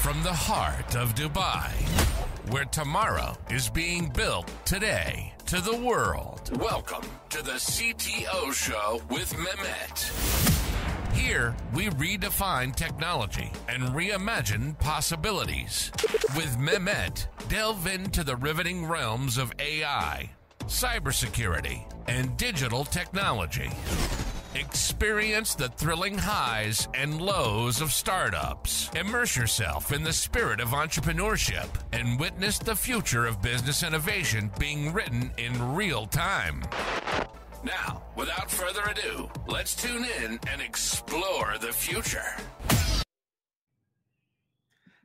From the heart of Dubai, where tomorrow is being built today, to the world. Welcome to the CTO Show with Mehmet. Here, we redefine technology and reimagine possibilities. With Mehmet, delve into the riveting realms of AI, cybersecurity, and digital technology. Experience the thrilling highs and lows of startups. Immerse yourself in the spirit of entrepreneurship and witness the future of business innovation being written in real time. Now, without further ado, let's tune in and explore the future.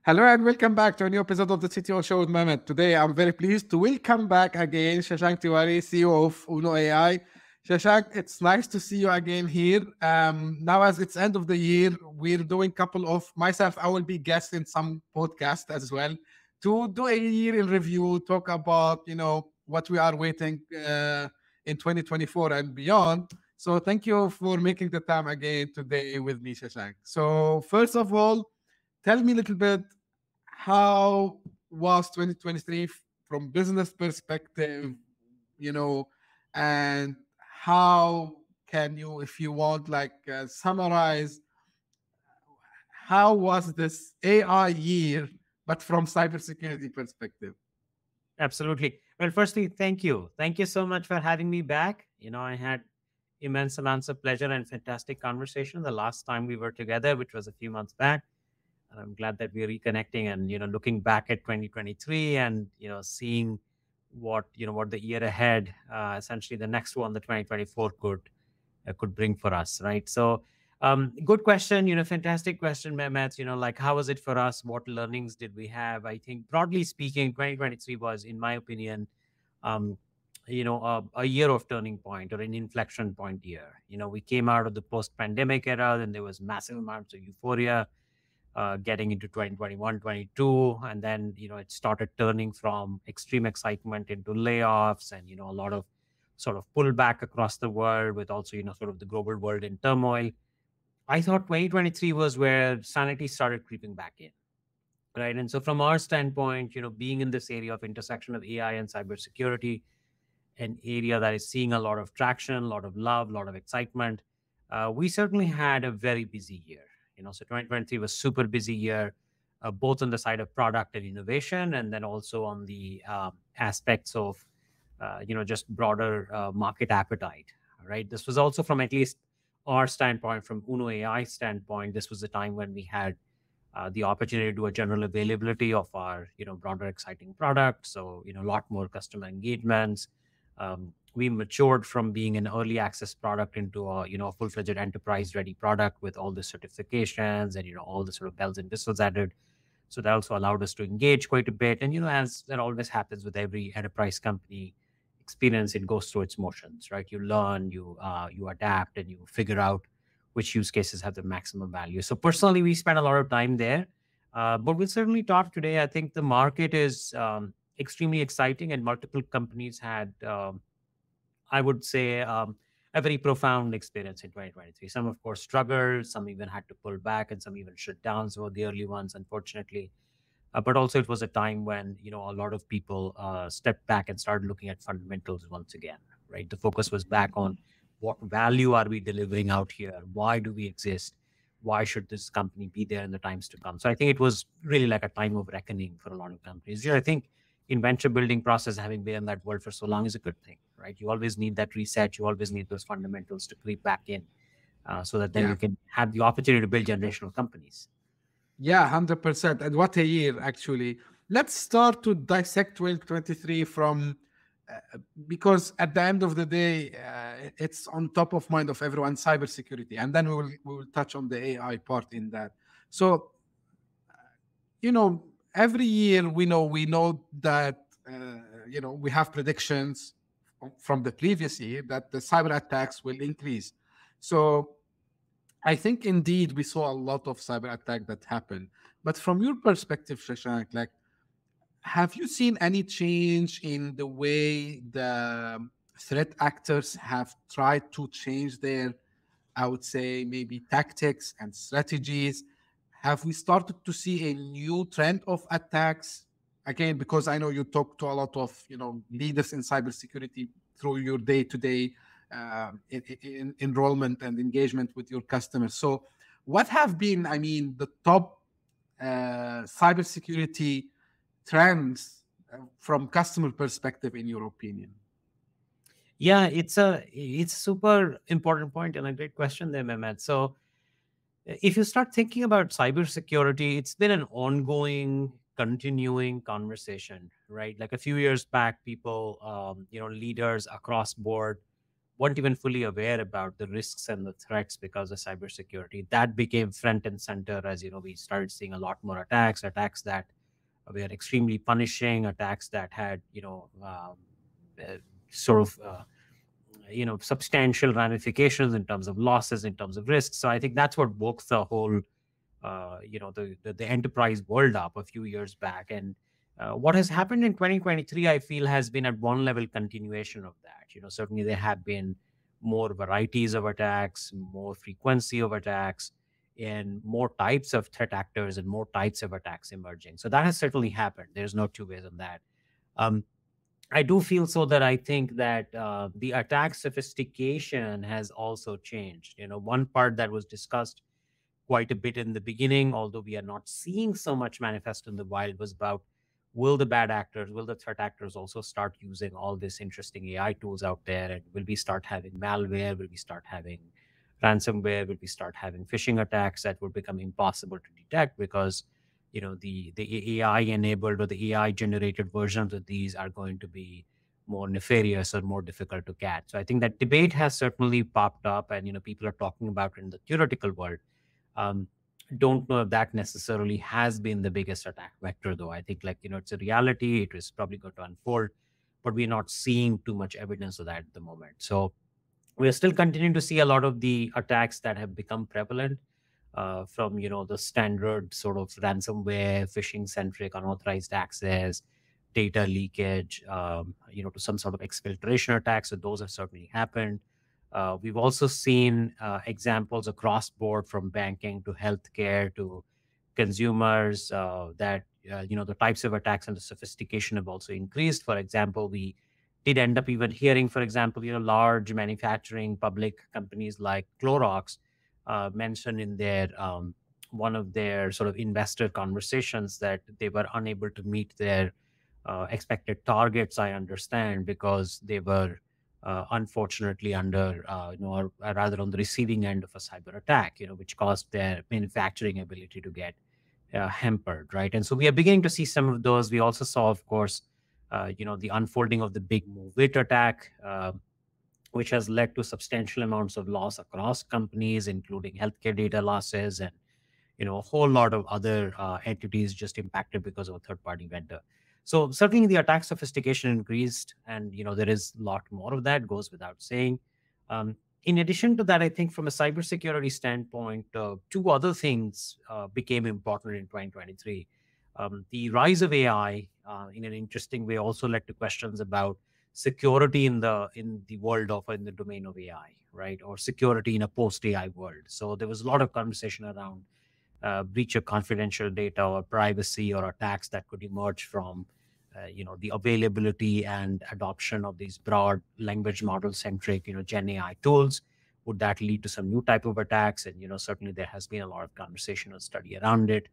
Hello and welcome back to a new episode of the CTO Show with Mehmet. Today, I'm very pleased to welcome back again Shashank Tiwari, CEO of Uno.AI. Shashank, it's nice to see you again here. Now, as it's end of the year, we're doing a couple of, myself, I will be guest in some podcast as well, to do a year in review, talk about, what we are waiting in 2024 and beyond. So thank you for making the time again today with me, Shashank. So first of all, tell me a little bit, how was 2023 from business perspective, and how can you, if you want, summarize how was this AI year, but from cybersecurity perspective? Absolutely. Well, firstly, thank you. Thank you so much for having me back. I had immense amounts of pleasure and fantastic conversation the last time we were together, which was a few months back. And I'm glad that we're reconnecting and, looking back at 2023 and, seeing what the year ahead, essentially the next one, the 2024 could bring for us, right? So good question, fantastic question, Mehmet. How was it for us? What learnings did we have? I think broadly speaking, 2023 was, in my opinion, a year of turning point or an inflection point year. We came out of the post-pandemic era, and there was massive amounts of euphoria getting into 2021, 22. And then, it started turning from extreme excitement into layoffs and, a lot of sort of pullback across the world with also, sort of the global world in turmoil. I thought 2023 was where sanity started creeping back in, right? And so from our standpoint, being in this area of intersection of AI and cybersecurity, an area that is seeing a lot of traction, a lot of love, a lot of excitement, we certainly had a very busy year. So 2023 was super busy year, both on the side of product and innovation, and then also on the aspects of, just broader market appetite, right? This was also from at least our standpoint, from Uno.AI standpoint, this was the time when we had the opportunity to do a general availability of our, broader exciting product. So, a lot more customer engagements. We matured from being an early access product into a, full-fledged enterprise-ready product with all the certifications and, all the sort of bells and whistles added. So that also allowed us to engage quite a bit. And, as that always happens with every enterprise company experience, it goes through its motions, right? You learn, you adapt, and you figure out which use cases have the maximum value. So personally, we spent a lot of time there. But we'll certainly talk today. I think the market is extremely exciting, and multiple companies had, I would say, a very profound experience in 2023. Some, of course, struggled. Some even had to pull back, and some even shut down. Some of the early ones, unfortunately. But also, it was a time when, a lot of people stepped back and started looking at fundamentals once again, right? The focus was back on what value are we delivering out here? Why do we exist? Why should this company be there in the times to come? So I think it was really like a time of reckoning for a lot of companies. I think in venture building process, having been in that world for so long is a good thing, right? You always need that reset. You always need those fundamentals to creep back in so that then you can have the opportunity to build generational companies. Yeah, 100%. And what a year, actually. Let's start to dissect 2023 from, because at the end of the day, it's on top of mind of everyone, cybersecurity. And then we will touch on the AI part in that. So, every year we know that, we have predictions from the previous year that the cyber attacks will increase. So I think indeed we saw a lot of cyber attack that happened. But from your perspective, Shashank, have you seen any change in the way the threat actors have tried to change their, I would say, maybe tactics and strategies? have we started to see a new trend of attacks again? Because I know you talk to a lot of leaders in cybersecurity through your day-to-day enrollment and engagement with your customers. So, what have been, I mean, the top cybersecurity trends from customer perspective, in your opinion? Yeah, it's super important point and a great question there, Mehmet. So if you start thinking about cybersecurity, it's been an ongoing, continuing conversation, right? Like a few years back, people, leaders across board weren't even fully aware about the risks and the threats because of cybersecurity. That became front and center as we started seeing a lot more attacks that were extremely punishing, attacks that had uh, sort of substantial ramifications in terms of losses, in terms of risks. So I think that's what woke the whole the enterprise world up a few years back. And what has happened in 2023, I feel, has been at one level continuation of that. Certainly there have been more varieties of attacks, more frequency of attacks, and more types of threat actors and more types of attacks emerging. So that has certainly happened. There's no two ways on that. um, I do feel so that I think that the attack sophistication has also changed. One part that was discussed quite a bit in the beginning, although we are not seeing so much manifest in the wild, was about, will the bad actors, will the threat actors also start using all this interesting AI tools out there? And will we start having malware? Will we start having ransomware? Will we start having phishing attacks that would become impossible to detect because the AI enabled or the AI generated versions of these are going to be more nefarious or more difficult to catch. So I think that debate has certainly popped up, and people are talking about it in the theoretical world. um, don't know if that necessarily has been the biggest attack vector, though. I think, it's a reality. It is probably going to unfold, but we're not seeing too much evidence of that at the moment. So we're still continuing to see a lot of the attacks that have become prevalent, from the standard sort of ransomware, phishing centric, unauthorized access, data leakage, to some sort of exfiltration attacks. So those have certainly happened. We've also seen examples across board, from banking to healthcare to consumers, that the types of attacks and the sophistication have also increased. For example, we did end up even hearing, for example, large manufacturing public companies like Clorox mentioned in their one of their sort of investor conversations that they were unable to meet their expected targets, I understand, because they were unfortunately under, or rather on the receiving end of a cyber attack, which caused their manufacturing ability to get hampered, right? And so we are beginning to see some of those. We also saw, of course, the unfolding of the big MOVEit attack, which has led to substantial amounts of loss across companies, including healthcare data losses and a whole lot of other entities just impacted because of a third-party vendor. So certainly the attack sophistication increased, and there is a lot more of that, goes without saying. In addition to that, I think from a cybersecurity standpoint, two other things became important in 2023. The rise of AI, in an interesting way, also led to questions about security in the world of, in the domain of AI, right? Or security in a post-AI world. So there was a lot of conversation around breach of confidential data or privacy or attacks that could emerge from the availability and adoption of these broad language model centric Gen AI tools. Would that lead to some new type of attacks? And certainly there has been a lot of conversation and study around it.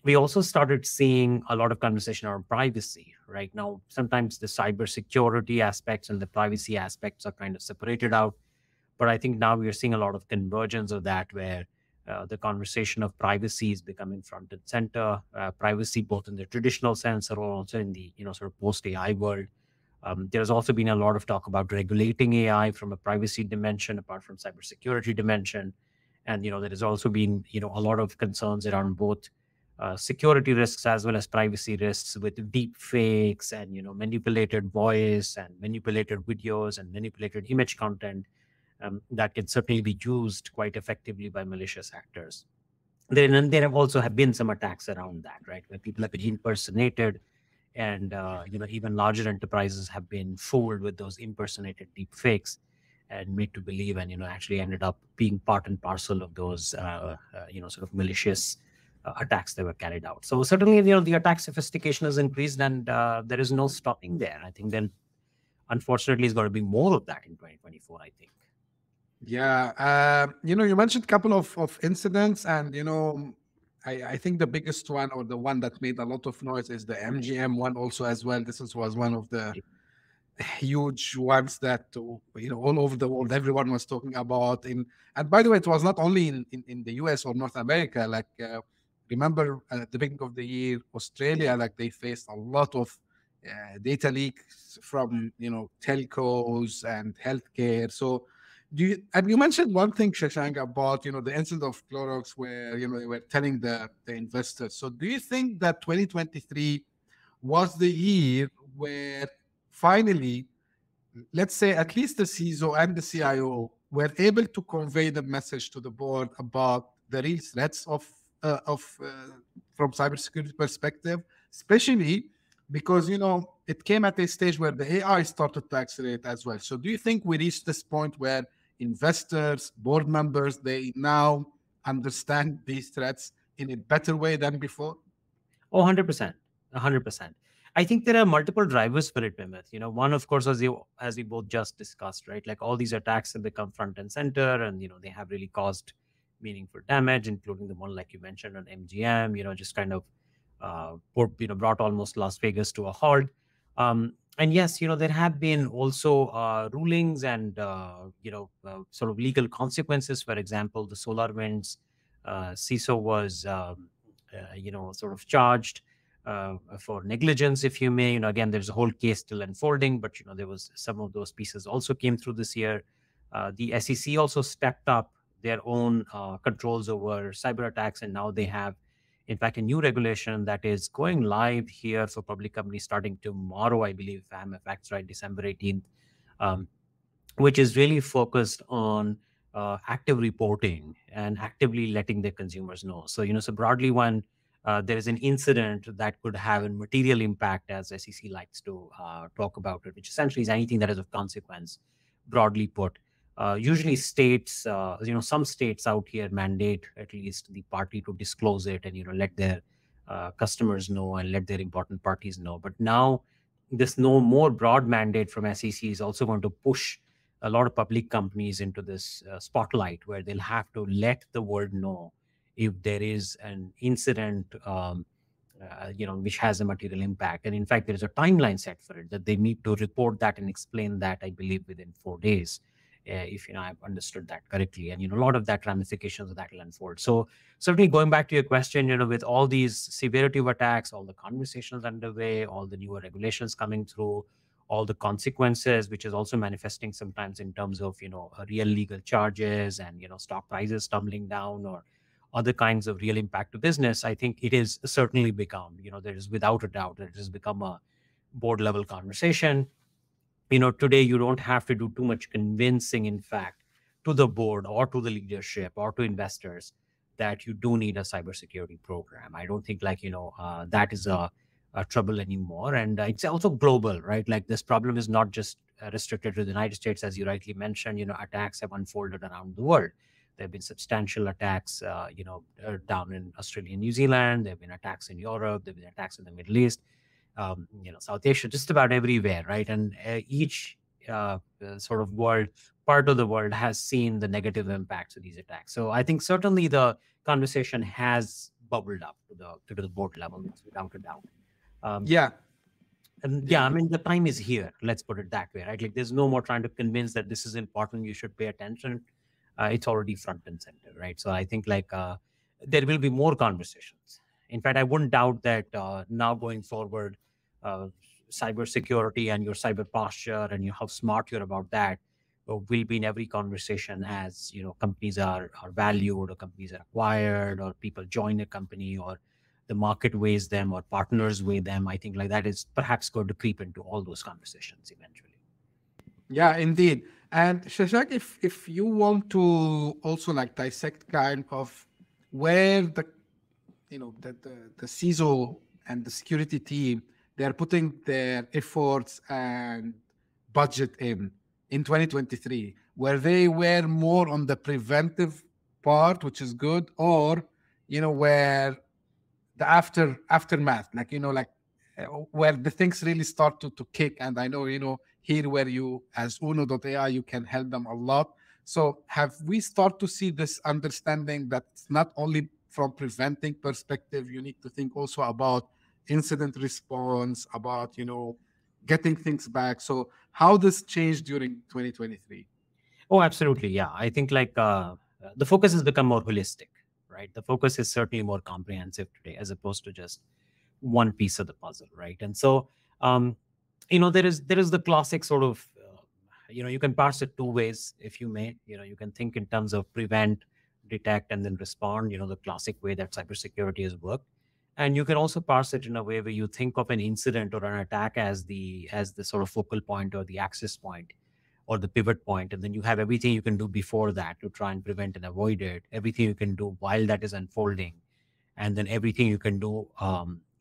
We also started seeing a lot of conversation around privacy. Right now, sometimes the cybersecurity aspects and the privacy aspects are kind of separated out, but I think now we are seeing a lot of convergence of that, where the conversation of privacy is becoming front and center. Privacy, both in the traditional sense or also in the sort of post AI world. There's also been a lot of talk about regulating AI from a privacy dimension, apart from cybersecurity dimension, and there has also been a lot of concerns around both security risks as well as privacy risks with deep fakes and manipulated voice and manipulated videos and manipulated image content that can certainly be used quite effectively by malicious actors. There have also have been some attacks around that, right, where people have been impersonated, and even larger enterprises have been fooled with those impersonated deep fakes and made to believe, and actually ended up being part and parcel of those sort of malicious attacks that were carried out. So certainly, the attack sophistication has increased, and there is no stopping there. I think then, unfortunately, it's going to be more of that in 2024, I think. Yeah, you mentioned a couple of incidents, and I think the biggest one, or the one that made a lot of noise, is the MGM one also as well. Was one of the huge ones that all over the world everyone was talking about. And by the way, it was not only in the US or North America. Like remember at the beginning of the year, Australia, like they faced a lot of data leaks from telcos and healthcare. So and you mentioned one thing, Shashank, about the incident of Clorox, where they were telling the investors. So do you think that 2023 was the year where finally, let's say at least the CISO and the CIO were able to convey the message to the board about the real threats of from cybersecurity perspective, especially because it came at a stage where the AI started to accelerate as well. So do you think we reached this point where investors, board members, they now understand these threats in a better way than before? Oh, 100%. 100%. I think there are multiple drivers for it, Mehmet. One, of course, as we both just discussed, right? Like all these attacks have become front and center, and they have really caused meaningful damage, including the one like you mentioned on MGM. Just kind of brought almost Las Vegas to a halt. And yes, there have been also rulings and sort of legal consequences. For example, the SolarWinds CISO was sort of charged for negligence, if you may. Again, there's a whole case still unfolding, but there was some of those pieces also came through this year. The SEC also stepped up their own controls over cyber attacks, and now they have, in fact, a new regulation that is going live here for public companies starting tomorrow, I believe, if I'm facts right, December 18th, which is really focused on active reporting and actively letting the consumers know. So, so broadly, when there is an incident that could have a material impact, as SEC likes to talk about it, which essentially is anything that is of consequence, broadly put. Usually states, some states out here mandate at least the party to disclose it and, let their customers know and let their important parties know. But now this no more broad mandate from SEC is also going to push a lot of public companies into this spotlight where they'll have to let the world know if there is an incident, which has a material impact. And in fact, there is a timeline set for it that they need to report that and explain that, I believe, within 4 days, if I've understood that correctly. And a lot of that ramifications of that will unfold. So certainly going back to your question, with all these severity of attacks, all the conversations underway, all the newer regulations coming through, all the consequences, which is also manifesting sometimes in terms of, real legal charges and, stock prices tumbling down or other kinds of real impact to business, I think it is certainly become, there is without a doubt that it has become a board level conversation. Today you don't have to do too much convincing, in fact, to the board or to the leadership or to investors that you do need a cybersecurity program. I don't think that is a trouble anymore. And it's also global, right? Like this problem is not just restricted to the United States, as you rightly mentioned. Attacks have unfolded around the world. There have been substantial attacks, down in Australia and New Zealand. There have been attacks in Europe. There have been attacks in the Middle East, South Asia, just about everywhere, right? And each sort of part of the world has seen the negative impacts of these attacks. So I think certainly the conversation has bubbled up to the board level, without a doubt. And I mean, the time is here. Let's put it that way, right? Like there's no more trying to convince that this is important, you should pay attention. It's already front and center, right? So I think there will be more conversations. In fact, I wouldn't doubt that now going forward, cybersecurity and your cyber posture and how smart you're about that will be in every conversation as, companies are valued or companies are acquired or people join a company or the market weighs them or partners weigh them. I think that is perhaps going to creep into all those conversations eventually. Yeah, indeed. And Shashank, if you want to also dissect kind of where the CISO and the security team, they're putting their efforts and budget in 2023, where they were more on the preventive part, which is good, or where the aftermath, like like where the things really start to kick. And I know here where you as Uno.AI you can help them a lot. So have we start to see this understanding that it's not only from preventing perspective, you need to think also about incident response, about getting things back. So how this changed during 2023? Oh, absolutely. Yeah. I think like the focus has become more holistic, right? The focus is certainly more comprehensive today as opposed to just one piece of the puzzle, right? And so, um, there is the classic sort of, you can parse it two ways, if you may. You can think in terms of prevent, detect, and then respond. The classic way that cybersecurity has worked. And you can also parse it in a way where you think of an incident or an attack as the sort of focal point or the access point or the pivot point, and then you have everything you can do before that to try and prevent and avoid it, everything you can do while that is unfolding, and then everything you can do,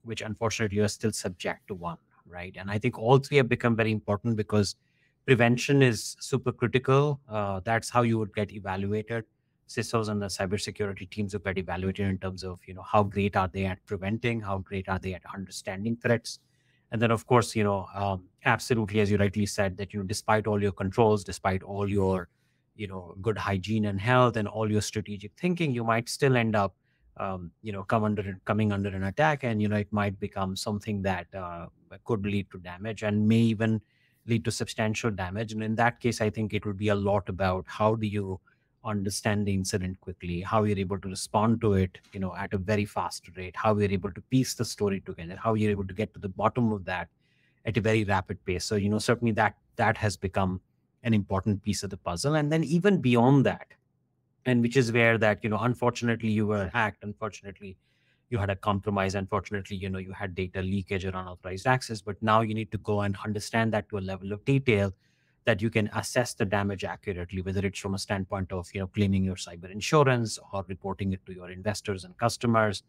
which unfortunately you're still subject to one, right? And I think all three have become very important because prevention is super critical. That's how you would get evaluated. CISOs and the cybersecurity teams would get evaluated in terms of how great are they at preventing, how great are they at understanding threats, and then of course absolutely, as you rightly said, that despite all your controls, despite all your good hygiene and health and all your strategic thinking, you might still end up coming under an attack, and it might become something that could lead to damage and may even lead to substantial damage. And in that case, I think it would be a lot about how do you understand the incident quickly, how you're able to respond to it at a very fast rate, how you're able to piece the story together, how you're able to get to the bottom of that at a very rapid pace. So certainly that has become an important piece of the puzzle. And then even beyond that, and which is where that unfortunately you were hacked, unfortunately you had a compromise, unfortunately you had data leakage or unauthorized access, but now you need to go and understand that to a level of detail that you can assess the damage accurately, whether it's from a standpoint of claiming your cyber insurance or reporting it to your investors and customers,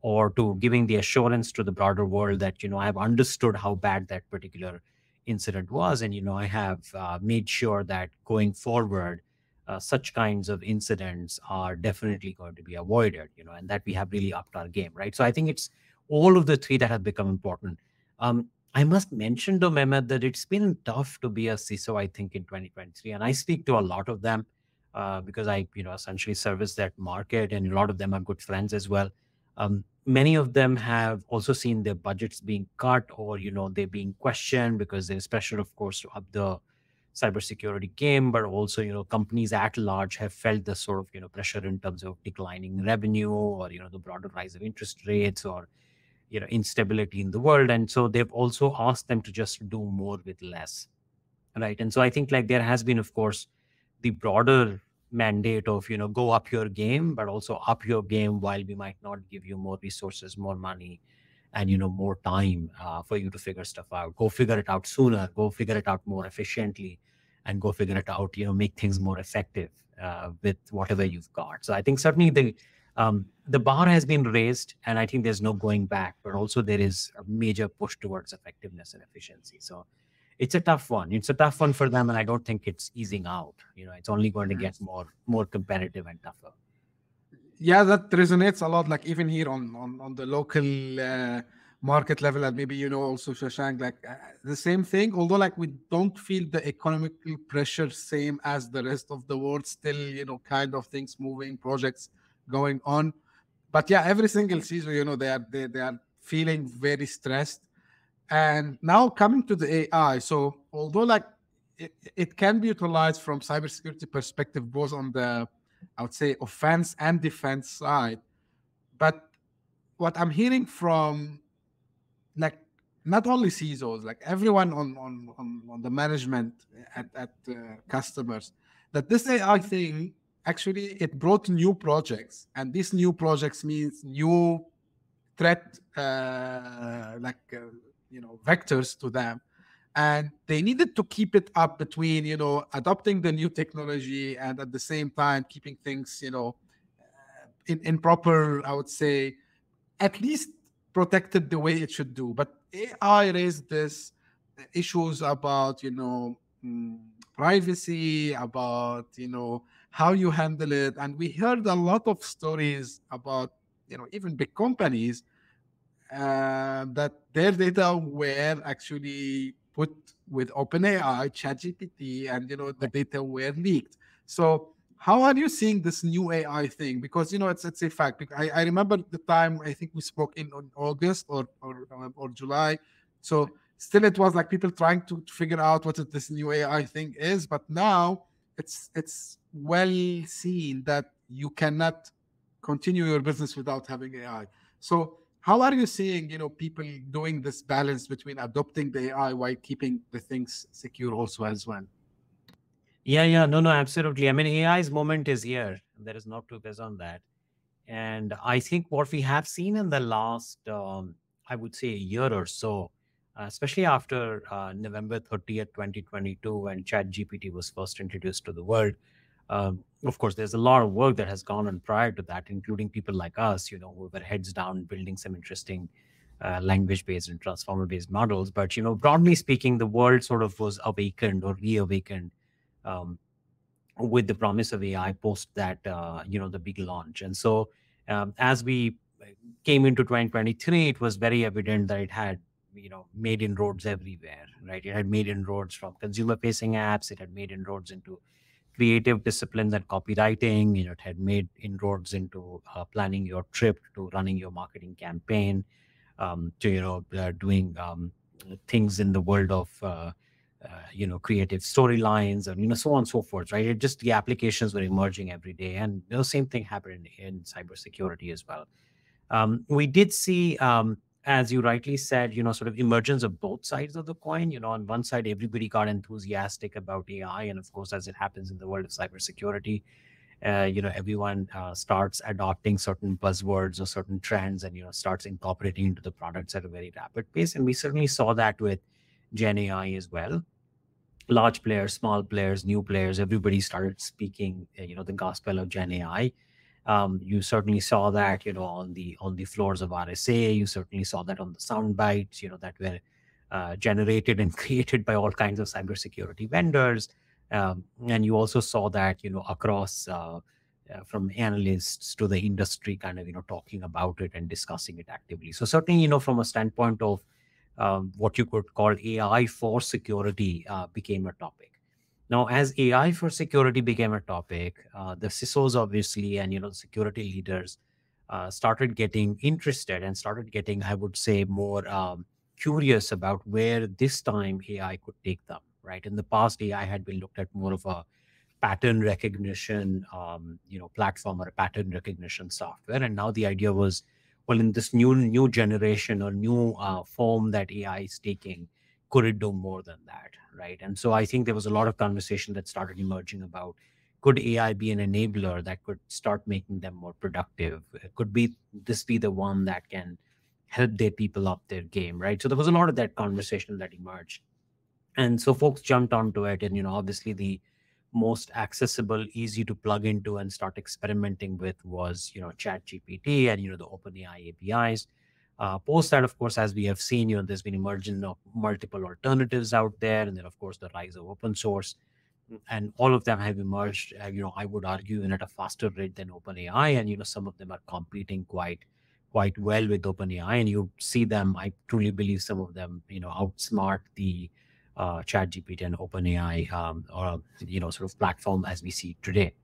or to giving the assurance to the broader world that I have understood how bad that particular incident was, and I have made sure that going forward such kinds of incidents are definitely going to be avoided, and that we have really upped our game, right? So I think it's all of the three that have become important. I must mention, though, Mehmet, that it's been tough to be a CISO, I think, in 2023, and I speak to a lot of them because I essentially service that market, and a lot of them are good friends as well. Many of them have also seen their budgets being cut, or they're being questioned because there's pressure, of course, to up the cybersecurity game, but also companies at large have felt the sort of pressure in terms of declining revenue, or the broader rise of interest rates, or instability in the world, and so they've also asked them to just do more with less, right? And so I think like there has been, of course, the broader mandate of go up your game, but also up your game while we might not give you more resources, more money, and more time for you to figure stuff out. Go figure it out sooner, go figure it out more efficiently, and go figure it out, make things more effective with whatever you've got. So I think certainly the bar has been raised, and I think there's no going back, but also there is a major push towards effectiveness and efficiency. So it's a tough one. It's a tough one for them, and I don't think it's easing out. It's only going to get more competitive and tougher. Yeah, that resonates a lot. Like even here on the local market level, and maybe also Shashank, like the same thing. Although like we don't feel the economical pressure same as the rest of the world. Still, kind of things moving, projects going on. But yeah, every single season, they are feeling very stressed. And now coming to the AI, so although like it can be utilized from cybersecurity perspective, both on the, I would say, offense and defense side. But what I'm hearing from like not only CISOs, like everyone on the management at customers, that this AI thing actually it brought new projects, and these new projects means new threat vectors to them, and they needed to keep it up between adopting the new technology and at the same time keeping things in proper, I would say, at least protected the way it should do. But AI raised this issues about privacy, about how you handle it, and we heard a lot of stories about even big companies that their data were actually put with OpenAI, ChatGPT, and the data were leaked. So how are you seeing this new AI thing? Because it's a fact. I remember the time I think we spoke in on August or July. So still it was like people trying to figure out what this new AI thing is, but now it's well seen that you cannot continue your business without having AI. So how are you seeing, people doing this balance between adopting the AI while keeping the things secure also as well? Yeah, no, no, absolutely. I mean, AI's moment is here. There is no two ways on that. And I think what we have seen in the last, I would say, a year or so, especially after November 30th, 2022, when ChatGPT was first introduced to the world, of course, there's a lot of work that has gone on prior to that, including people like us, who were heads down building some interesting language-based and transformer-based models. But, broadly speaking, the world sort of was awakened or reawakened um, with the promise of AI post that, the big launch. And so as we came into 2023, it was very evident that it had, made inroads everywhere, right? It had made inroads from consumer facing apps. It had made inroads into creative disciplines and copywriting. It had made inroads into planning your trip, to running your marketing campaign, to doing things in the world of creative storylines, and so on and so forth, right? It just, the applications were emerging every day, and the same thing happened in cybersecurity as well. We did see, as you rightly said, sort of emergence of both sides of the coin. On one side, everybody got enthusiastic about AI, and of course, as it happens in the world of cybersecurity, everyone starts adopting certain buzzwords or certain trends, and starts incorporating into the products at a very rapid pace. And we certainly saw that with Gen AI as well. Large players, small players, new players, everybody started speaking, the gospel of Gen AI. You certainly saw that, on the floors of RSA. You certainly saw that on the sound bites, that were generated and created by all kinds of cybersecurity vendors. And you also saw that, across from analysts to the industry, kind of, talking about it and discussing it actively. So certainly, from a standpoint of what you could call AI for security became a topic. Now, as AI for security became a topic, the CISOs obviously, and security leaders started getting interested and started getting, I would say, more curious about where this time AI could take them. Right, in the past, AI had been looked at more of a pattern recognition, platform, or a pattern recognition software, and now the idea was, well, in this new generation or new form that AI is taking, could it do more than that, right? And so I think there was a lot of conversation that started emerging about, could AI be an enabler that could start making them more productive? Could be this be the one that can help their people up their game, right? So there was a lot of that conversation that emerged, and so folks jumped onto it. And obviously the most accessible, easy to plug into and start experimenting with was Chat GPT and the OpenAI APIs. Post that, of course, as we have seen, there's been emergence of multiple alternatives out there, and then of course the rise of open source, and all of them have emerged, I would argue, at a faster rate than OpenAI, and some of them are competing quite well with OpenAI, and you see them. I truly believe some of them, outsmart the Chat GPT and OpenAI, or sort of platform as we see today.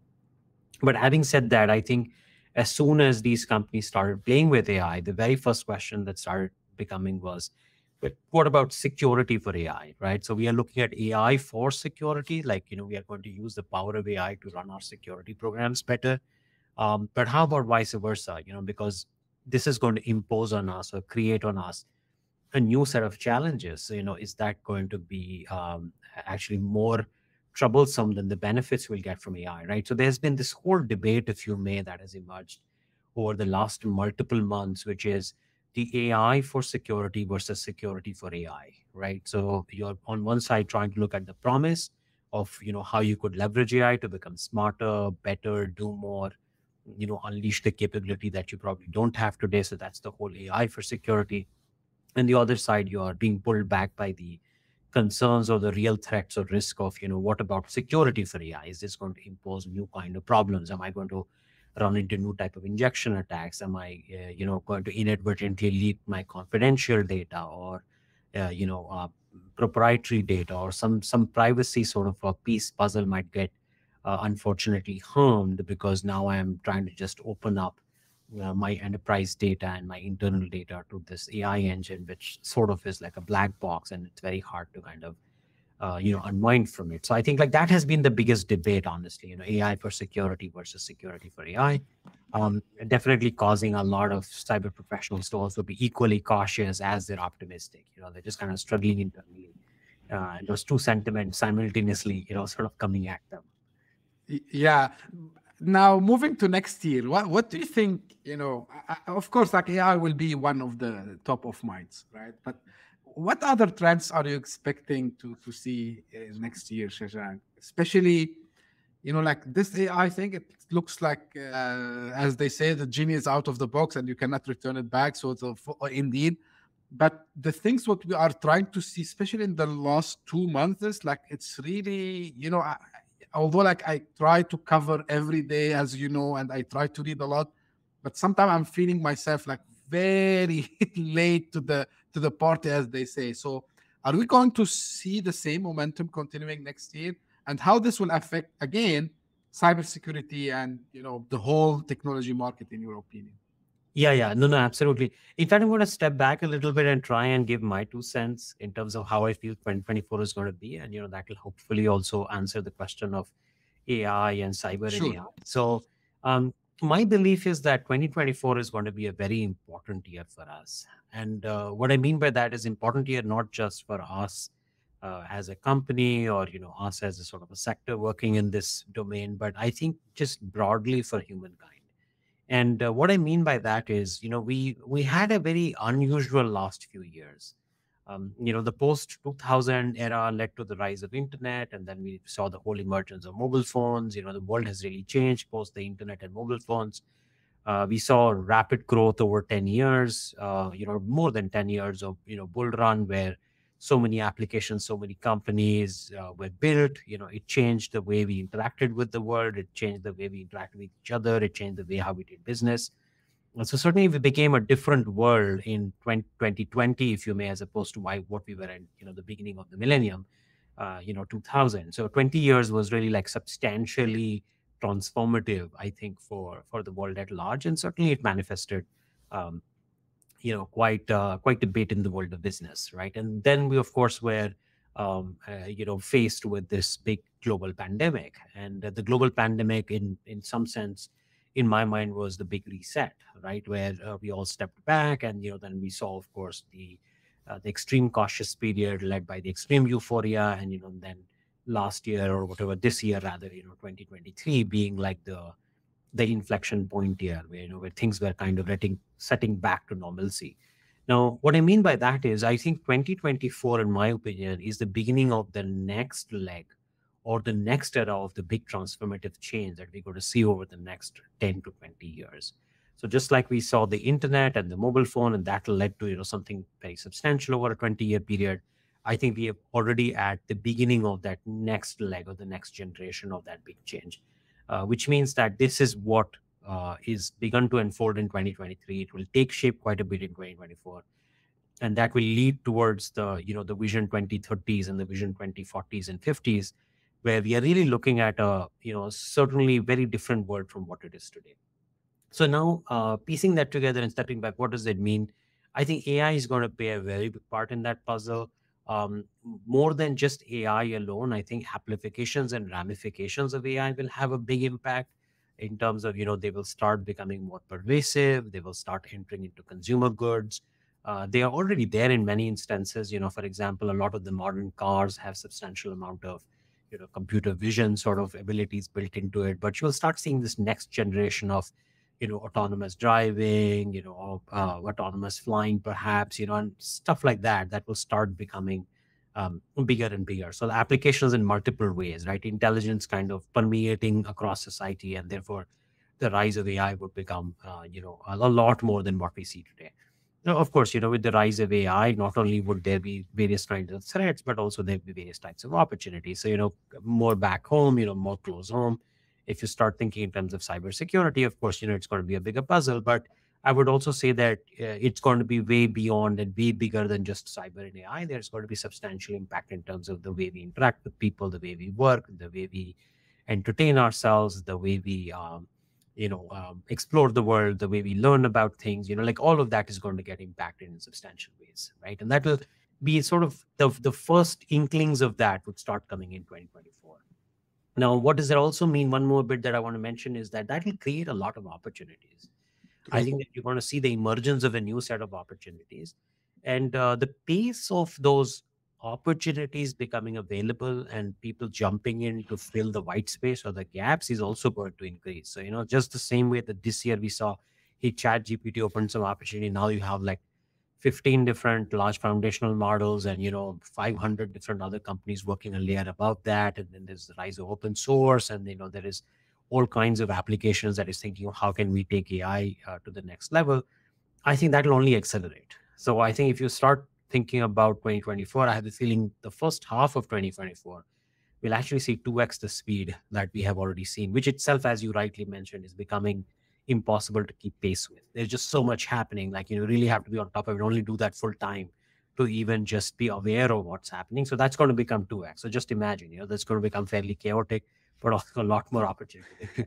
But having said that, I think as soon as these companies started playing with AI, the very first question that started becoming was, but what about security for AI, right? So we are looking at AI for security, like, we are going to use the power of AI to run our security programs better. But how about vice versa, because this is going to impose on us or create on us a new set of challenges. So, is that going to be actually more troublesome than the benefits we'll get from AI, right? So there's been this whole debate, if you may, that has emerged over the last multiple months, which is the AI for security versus security for AI, right? So you're on one side trying to look at the promise of, how you could leverage AI to become smarter, better, do more, unleash the capability that you probably don't have today. So that's the whole AI for security. And the other side, you are being pulled back by the concerns or the real threats or risk of, what about security for AI? Is this going to impose new kind of problems? Am I going to run into new type of injection attacks? Am I, going to inadvertently leak my confidential data, or, proprietary data, or some privacy sort of a piece puzzle might get unfortunately harmed, because now I am trying to just open up my enterprise data and my internal data to this AI engine, which sort of is like a black box, and it's very hard to kind of unwind from it. So I think like that has been the biggest debate, honestly. AI for security versus security for AI. Definitely causing a lot of cyber professionals to also be equally cautious as they're optimistic. They're just kind of struggling internally. Those two sentiments simultaneously, sort of coming at them. Yeah. Now moving to next year, what do you think? Of course, like AI will be one of the top of minds, right? But what other trends are you expecting to see next year, Shashank? Especially, like this AI thing, it looks like, as they say, the genie is out of the box and you cannot return it back. So indeed. But the things what we are trying to see, especially in the last 2 months, is like it's really, although like I try to cover every day, as you know, and I try to read a lot, but sometimes I'm feeling myself like very late to the party, as they say. So are we going to see the same momentum continuing next year? And how this will affect again cybersecurity and the whole technology market, in your opinion? Yeah. No, absolutely. In fact, I'm going to step back a little bit and try and give my 2 cents in terms of how I feel 2024 is going to be. And, that will hopefully also answer the question of AI and cyber and Sure. AI. So, my belief is that 2024 is going to be a very important year for us. And what I mean by that is important year, not just for us as a company, or, us as a sort of a sector working in this domain, but I think just broadly for humankind. And what I mean by that is, we had a very unusual last few years. The post 2000 era led to the rise of internet, and then we saw the whole emergence of mobile phones. The world has really changed post the internet and mobile phones. We saw rapid growth over 10 years, more than 10 years of, bull run, where so many applications, so many companies were built. It changed the way we interacted with the world. It changed the way we interacted with each other. It changed the way how we did business. And so certainly we became a different world in 2020, if you may, as opposed to what we were in, the beginning of the millennium, 2000. So 20 years was really like substantially transformative, I think, for the world at large. And certainly it manifested, um, quite a bit in the world of business, right? And then we, of course, were, faced with this big global pandemic. And the global pandemic, in some sense, in my mind, was the big reset, right? Where we all stepped back, and then we saw, of course, the extreme cautious period led by the extreme euphoria, and then last year, or whatever, this year rather, 2023 being like the inflection point here, where where things were kind of setting back to normalcy. Now, what I mean by that is, I think 2024, in my opinion, is the beginning of the next leg, or the next era of the big transformative change that we're going to see over the next 10 to 20 years. So just like we saw the internet and the mobile phone, and that led to something very substantial over a 20-year period, I think we are already at the beginning of that next leg, or the next generation of that big change, which means that this is what is begun to unfold in 2023. It will take shape quite a bit in 2024, and that will lead towards the vision 2030s and the vision 2040s and 50s, where we are really looking at a certainly very different world from what it is today. So now, piecing that together and stepping back, what does it mean? I think AI is going to play a very big part in that puzzle. More than just AI alone, I think amplifications and ramifications of AI will have a big impact, in terms of, they will start becoming more pervasive. They will start entering into consumer goods. They are already there in many instances. For example, a lot of the modern cars have substantial amount of, computer vision sort of abilities built into it. But you'll start seeing this next generation of, autonomous driving, autonomous flying, perhaps, and stuff like that, that will start becoming bigger and bigger. So the applications in multiple ways, right? Intelligence kind of permeating across society, and therefore the rise of AI would become, a lot more than what we see today. Now, of course, with the rise of AI, not only would there be various kinds of threats, but also there be various types of opportunities. So, more back home, more close home, If you start thinking in terms of cybersecurity, of course, it's going to be a bigger puzzle. But I would also say that it's going to be way beyond and way bigger than just cyber and AI. There's going to be substantial impact in terms of the way we interact with people, the way we work, the way we entertain ourselves, the way we explore the world, the way we learn about things. Like all of that is going to get impacted in substantial ways, right? And that will be sort of the first inklings of that would start coming in 2024. Now, what does that also mean? One more bit that I want to mention is that will create a lot of opportunities. I think that you're going to see the emergence of a new set of opportunities, and the pace of those opportunities becoming available and people jumping in to fill the white space or the gaps is also going to increase. So, just the same way that this year we saw, Chat GPT opened some opportunity. Now you have like 15 different large foundational models and 500 different other companies working a layer above that, and then there's the rise of open source, and there is all kinds of applications that is thinking, how can we take AI to the next level? I think that will only accelerate. So I think if you start thinking about 2024, I have the feeling the first half of 2024 we'll actually see 2x the speed that we have already seen, which itself, as you rightly mentioned, is becoming impossible to keep pace with. There's just so much happening. Like, you really have to be on top of it, only do that full time to even just be aware of what's happening. So that's going to become 2x. So just imagine, that's going to become fairly chaotic, but also a lot more opportunity.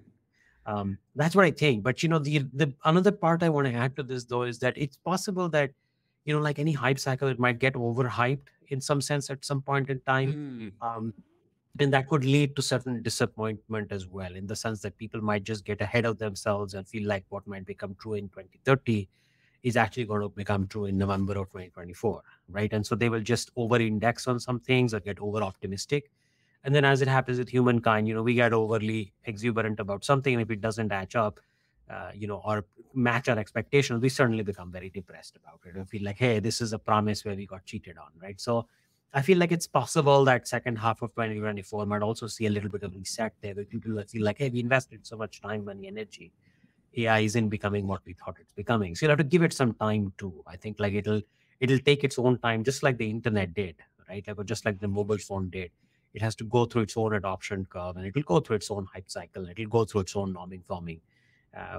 That's what I think. But, the another part I want to add to this, though, is that it's possible that, like any hype cycle, it might get overhyped in some sense at some point in time. And that could lead to certain disappointment as well, in the sense that people might just get ahead of themselves and feel like what might become true in 2030 is actually going to become true in November of 2024, right? And so they will just over-index on some things or get over-optimistic. And then, as it happens with humankind, we get overly exuberant about something, and if it doesn't match up, or match our expectations, we certainly become very depressed about it. We feel like, hey, this is a promise where we got cheated on, right? So I feel like it's possible that second half of 2024 might also see a little bit of reset there, where people feel like, hey, we invested so much time, money, energy. AI isn't becoming what we thought it's becoming. So you'll have to give it some time too. I think like it'll take its own time, just like the internet did, right? Like, or just like the mobile phone did. It has to go through its own adoption curve, and it'll go through its own hype cycle. It'll go through its own norming forming.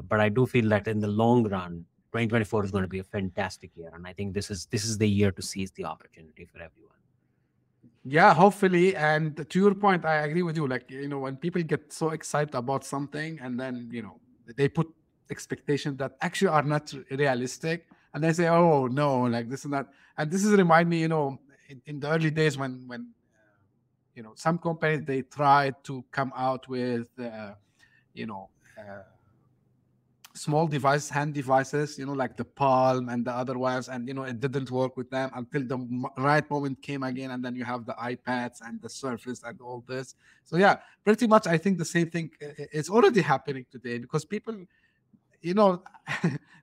But I do feel that in the long run, 2024 is going to be a fantastic year, and I think this is the year to seize the opportunity for everyone. Yeah, hopefully. And to your point, I agree with you. Like, when people get so excited about something and then, they put expectations that actually are not realistic, and they say, oh, no, like this is not. And this is remind me, in the early days when some companies, they tried to come out with, you know, uh, small devices, hand devices, like the Palm and the other ones, and it didn't work with them until the right moment came again, and then you have the iPads and the Surface and all this. So yeah, pretty much I think the same thing is already happening today, because people, this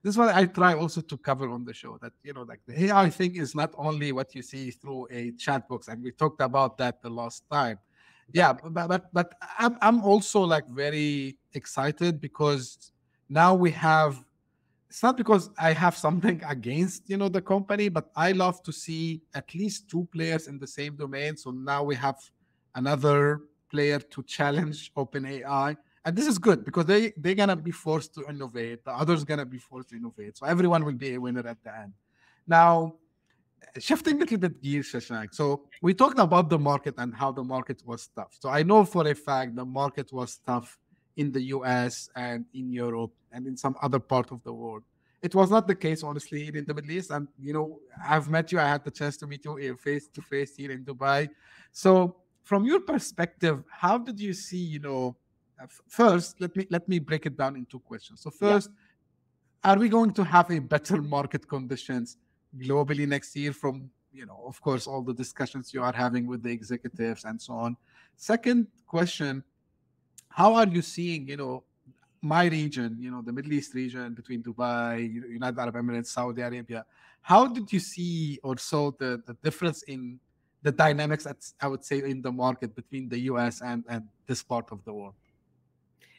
is what I try also to cover on the show, that like the AI thing is not only what you see through a chat box, and we talked about that the last time. Yeah, but I'm also like very excited, because now we have, it's not because I have something against the company, but I love to see at least two players in the same domain. So now we have another player to challenge OpenAI, and this is good, because they're gonna be forced to innovate, the others gonna be forced to innovate, so everyone will be a winner at the end. Now, shifting a little bit gears, Shashank. So we talked about the market and how the market was tough. So I know for a fact the market was tough in the US and in Europe and in some other part of the world. It was not the case, honestly, in the Middle East. And I've met you. I had the chance to meet you face to face here in Dubai. So from your perspective, how did you see? First, let me break it down into questions. So first, are we going to have a better market conditions globally next year from, of course, all the discussions you are having with the executives and so on? Second question, how are you seeing, my region, the Middle East region between Dubai, United Arab Emirates, Saudi Arabia? How did you see or saw the difference in the dynamics, I would say, in the market between the US and this part of the world?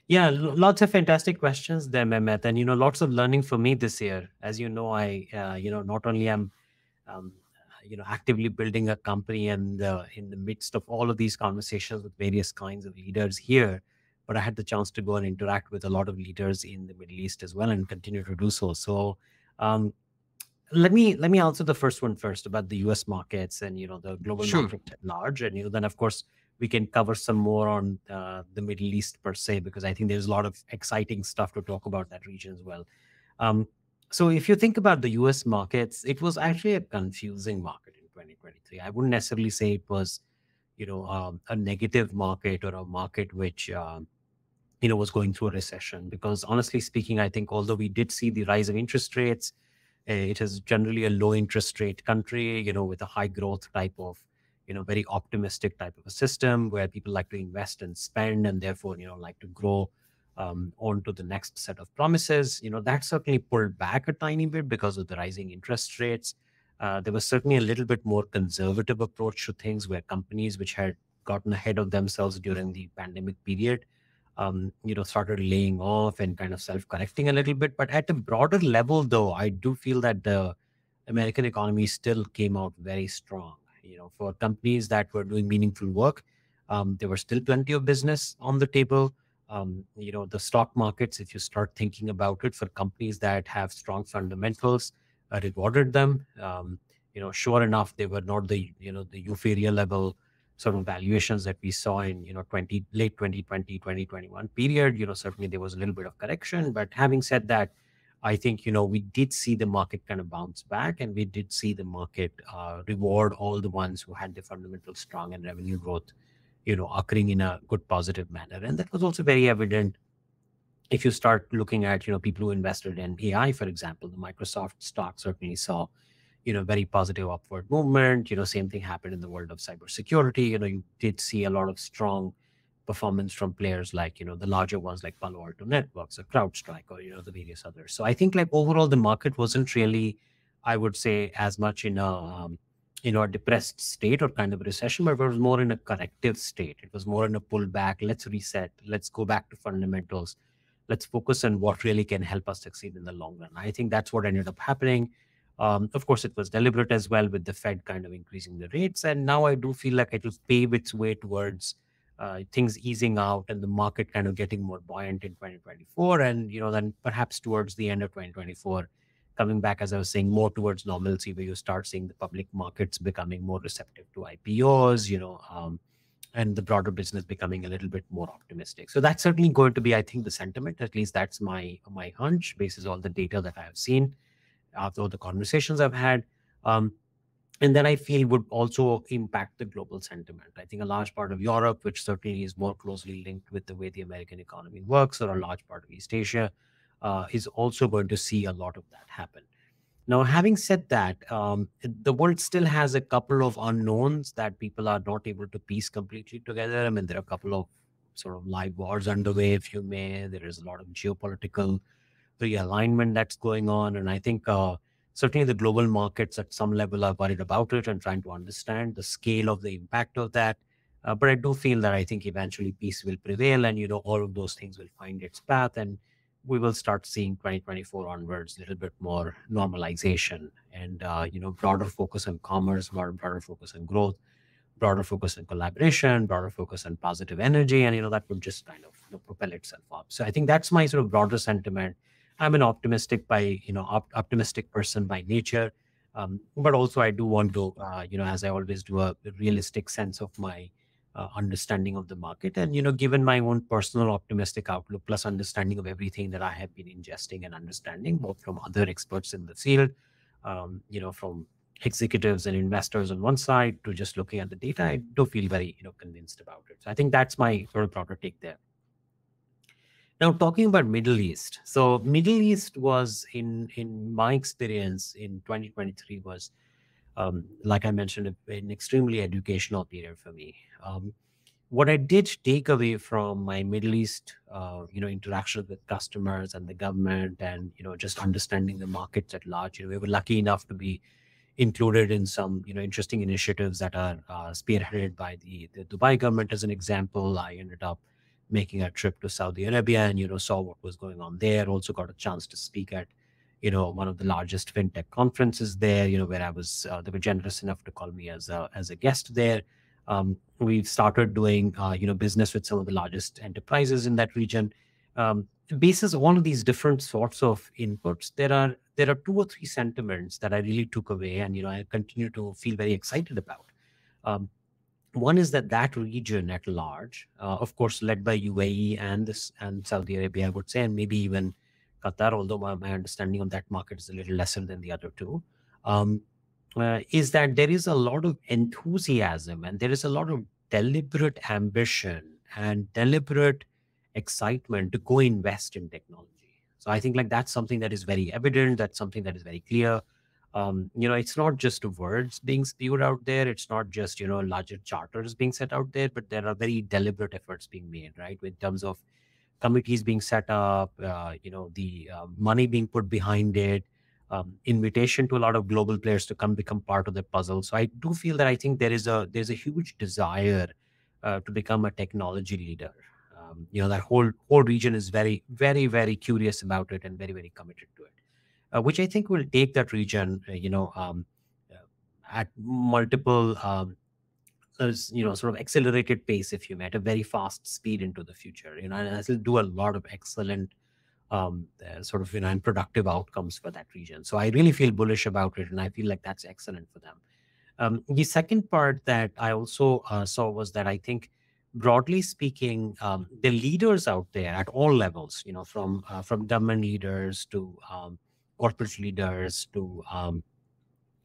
Yeah, lots of fantastic questions there, Mehmet, and lots of learning for me this year. As you know, I not only am um, actively building a company and in the midst of all of these conversations with various kinds of leaders here, but I had the chance to go and interact with a lot of leaders in the Middle East as well, and continue to do so. So um, let me answer the first one first about the US markets and the global Sure. market at large, and then of course we can cover some more on the Middle East per se, because I think there's a lot of exciting stuff to talk about that region as well. um, so if you think about the US markets, it was actually a confusing market in 2023. I wouldn't necessarily say it was a negative market or a market which was going through a recession, because honestly speaking, I think although we did see the rise of interest rates, it is generally a low interest rate country, with a high growth type of, very optimistic type of a system where people like to invest and spend, and therefore, like to grow on to the next set of promises. That certainly pulled back a tiny bit because of the rising interest rates. There was certainly a little bit more conservative approach to things, where companies which had gotten ahead of themselves during the pandemic period started laying off and kind of self-correcting a little bit. But at a broader level, though, I do feel that the American economy still came out very strong. For companies that were doing meaningful work, there were still plenty of business on the table. The stock markets, if you start thinking about it, for companies that have strong fundamentals, rewarded them. Sure enough, they were not the euphoria level sort of valuations that we saw in late 2020 2021 period. Certainly there was a little bit of correction, but having said that, I think we did see the market kind of bounce back, and we did see the market reward all the ones who had the fundamentals strong and revenue growth occurring in a good positive manner. And that was also very evident if you start looking at people who invested in AI, for example. The Microsoft stock certainly saw very positive upward movement. Same thing happened in the world of cybersecurity. You did see a lot of strong performance from players like, the larger ones like Palo Alto Networks or CrowdStrike, or, the various others. So I think like overall, the market wasn't really, I would say, as much in a depressed state or kind of a recession, but it was more in a corrective state. It was more in a pullback. Let's reset. Let's go back to fundamentals. Let's focus on what really can help us succeed in the long run. I think that's what ended up happening. Of course, it was deliberate as well, with the Fed kind of increasing the rates. And now I do feel like it will pave its way towards things easing out and the market kind of getting more buoyant in 2024. And, then perhaps towards the end of 2024, coming back, as I was saying, more towards normalcy, where you start seeing the public markets becoming more receptive to IPOs, and the broader business becoming a little bit more optimistic. So that's certainly going to be, I think, the sentiment. At least that's my hunch, basis all the data that I have seen after all the conversations I've had. And then I feel would also impact the global sentiment. I think a large part of Europe, which certainly is more closely linked with the way the American economy works, or a large part of East Asia, is also going to see a lot of that happen. Now, having said that, the world still has a couple of unknowns that people are not able to piece completely together. I mean, there are a couple of sort of live wars underway, if you may. There is a lot of geopolitical realignment that's going on. And I think certainly the global markets at some level are worried about it and trying to understand the scale of the impact of that. But I do feel that I think eventually peace will prevail, and, all of those things will find its path, and we will start seeing 2024 onwards a little bit more normalization and, broader focus on commerce, broader focus on growth, broader focus on collaboration, broader focus on positive energy, and that would just kind of propel itself up. So I think that's my sort of broader sentiment. I'm an optimistic optimistic person by nature, but also I do want to, as I always do, a realistic sense of my understanding of the market, and given my own personal optimistic outlook plus understanding of everything that I have been ingesting and understanding, both from other experts in the field, from executives and investors on one side, to just looking at the data, I do feel very convinced about it. So I think that's my sort of broader take there. Now, talking about Middle East. So Middle East was, in my experience in 2023, was, like I mentioned, an extremely educational period for me. What I did take away from my Middle East, interactions with customers and the government, and, just understanding the markets at large, we were lucky enough to be included in some, interesting initiatives that are spearheaded by the Dubai government. As an example, I ended up making a trip to Saudi Arabia and, saw what was going on there. Also got a chance to speak at, one of the largest fintech conferences there, where I was, they were generous enough to call me as a guest there. We've started doing, business with some of the largest enterprises in that region. Basis all of these different sorts of inputs, there are two or three sentiments that I really took away, and I continue to feel very excited about. Um, One is that region at large, of course, led by UAE and Saudi Arabia, I would say, and maybe even Qatar, although my understanding of that market is a little lesser than the other two, um, is that there is a lot of enthusiasm and there is a lot of deliberate ambition and deliberate excitement to go invest in technology. So I think like that's something that is very evident. That's something that is very clear. It's not just words being spewed out there. It's not just, larger charters being set out there, but there are very deliberate efforts being made, right? In terms of committees being set up, the money being put behind it, invitation to a lot of global players to come become part of the puzzle. So I do feel that I think there's a huge desire to become a technology leader. That whole region is very, very, very curious about it and very, very committed to it, which I think will take that region, at multiple, sort of accelerated pace, if you may, at a very fast speed into the future. And it will do a lot of excellent, sort of, and productive outcomes for that region. So I really feel bullish about it, and I feel like that's excellent for them. The second part that I also saw was that I think, broadly speaking, the leaders out there at all levels, from government leaders to corporate leaders to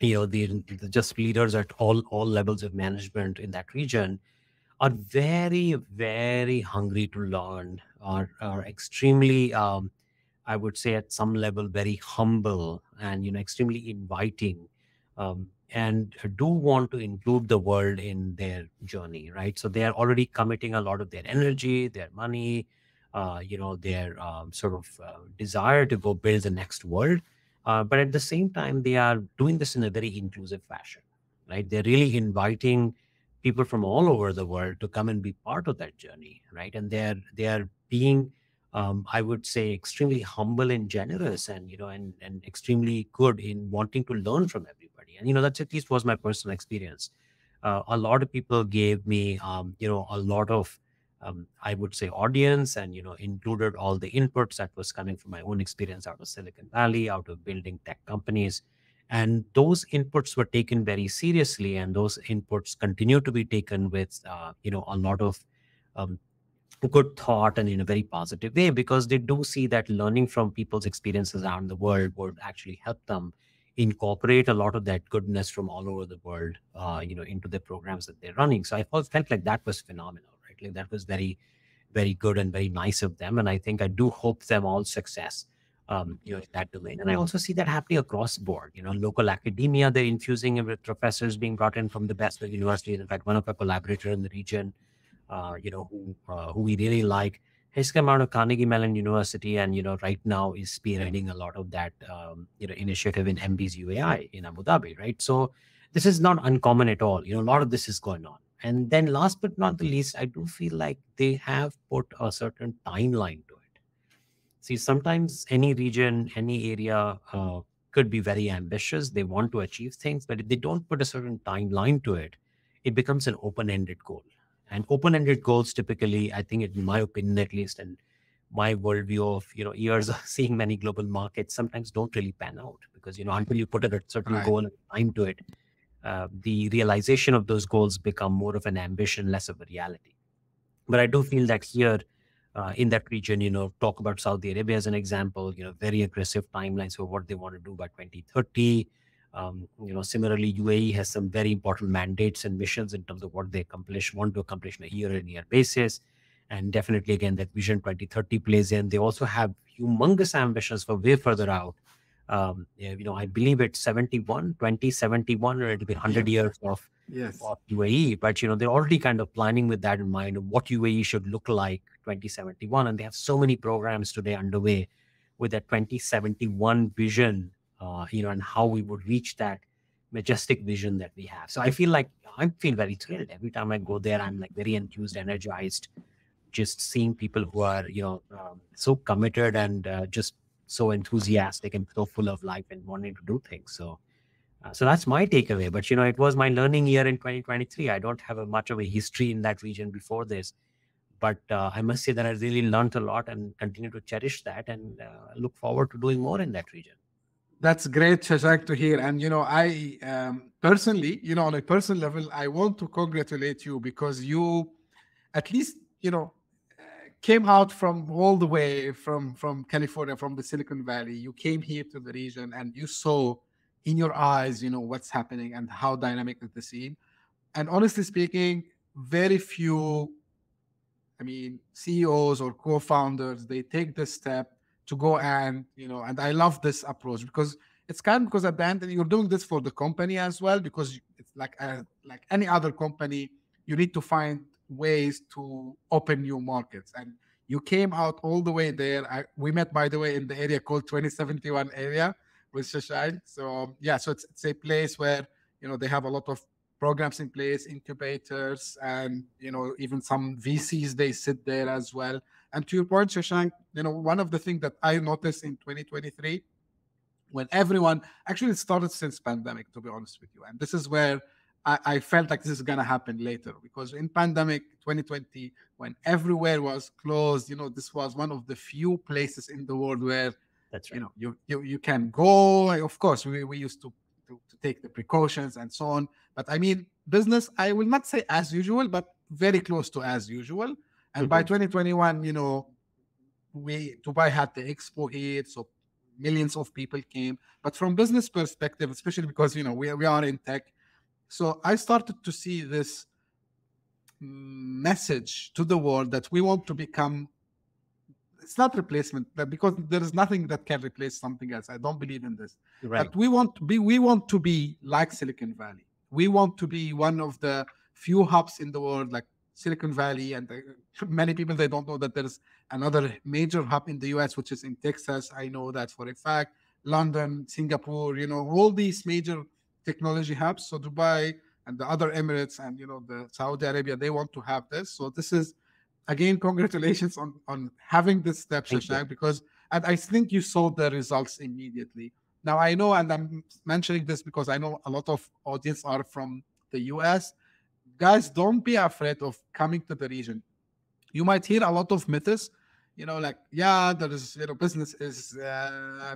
the just leaders at all levels of management in that region, are very, very hungry to learn, are extremely, I would say, at some level, very humble and extremely inviting, and do want to include the world in their journey, right? So they are already committing a lot of their energy, their money, their sort of desire to go build the next world. But at the same time, they are doing this in a very inclusive fashion, right? They're really inviting people from all over the world to come and be part of that journey, right? And they are being, I would say, extremely humble and generous, and and extremely good in wanting to learn from everybody. And that's at least was my personal experience. A lot of people gave me, a lot of, I would say, audience, and included all the inputs that was coming from my own experience out of Silicon Valley, out of building tech companies. And those inputs were taken very seriously, and those inputs continue to be taken with, a lot of um, good thought and in a very positive way, because they do see that learning from people's experiences around the world would actually help them incorporate a lot of that goodness from all over the world, into the programs that they're running. So I felt like that was phenomenal, right? Like that was very, very good and very nice of them. And I think I do hope them all success, in that domain. And I also see that happening across board, local academia, they're infusing it with professors being brought in from the best of universities. In fact, one of our collaborators in the region, who we really like, has come out of Carnegie Mellon University, and right now is spearheading a lot of that initiative in MB's UAI in Abu Dhabi, right? So this is not uncommon at all. A lot of this is going on. And then last but not the least, I do feel like they have put a certain timeline to it. See, sometimes any region, any area could be very ambitious. They want to achieve things, but if they don't put a certain timeline to it, it becomes an open-ended goal. And open-ended goals typically, I think, in my opinion at least, and my worldview of years of seeing many global markets, sometimes don't really pan out, because until you put a certain Right. goal and time to it, the realization of those goals become more of an ambition, less of a reality. But I do feel that here, in that region, talk about Saudi Arabia as an example, very aggressive timelines for what they want to do by 2030. Similarly, UAE has some very important mandates and missions in terms of what they want to accomplish on a year-on-year basis. And definitely, again, that Vision 2030 plays in. They also have humongous ambitions for way further out. I believe it's 2071, or it'll be 100 years of Yes. UAE, but they're already kind of planning with that in mind of what UAE should look like 2071, and they have so many programs today underway with that 2071 vision, and how we would reach that majestic vision that we have. So I feel very thrilled every time I go there. I'm like very enthused, energized, just seeing people who are so committed and just so enthusiastic and so full of life and wanting to do things. So So that's my takeaway. But it was my learning year in 2023. I don't have much of a history in that region before this, but I must say that I really learned a lot and continue to cherish that, and look forward to doing more in that region. That's great, Shashank, to hear. And I personally, on a personal level, I want to congratulate you because you, at least, came out from all the way from California, from the Silicon Valley. You came here to the region, and you saw in your eyes, what's happening and how dynamic is the scene. And honestly speaking, very few, CEOs or co-founders, they take this step to go and, and I love this approach because it's kind of, because at the end you're doing this for the company as well, because it's like any other company, you need to find ways to open new markets. And you came out all the way there. We met, by the way, in the area called 2071 area with Shashank. So yeah, so it's a place where, they have a lot of programs in place, incubators, and even some VCs, they sit there as well. And to your point, Shashank, one of the things that I noticed in 2023, when everyone, actually it started since pandemic, to be honest with you, and this is where I felt like this is going to happen later, because in pandemic 2020, when everywhere was closed, this was one of the few places in the world where That's right. You can go. Of course, we used to take the precautions and so on. But business, I will not say as usual, but very close to as usual. And by 2021, Dubai had the expo here, so millions of people came. But from business perspective, especially because we are in tech, so I started to see this message to the world that we want to become, it's not replacement, because there is nothing that can replace something else. I don't believe in this. Right. But we want to be like Silicon Valley. We want to be one of the few hubs in the world like Silicon Valley. And many people, they don't know that there's another major hub in the US, which is in Texas. I know that for a fact. London, Singapore, all these major technology hubs. So Dubai and the other Emirates and the Saudi Arabia, they want to have this. So this is, again, congratulations on having this step, Shashank, because and I think you saw the results immediately. Now I know, and I'm mentioning this because I know a lot of audience are from the US. Guys, don't be afraid of coming to the region. You might hear a lot of myths, like, yeah, there is, business is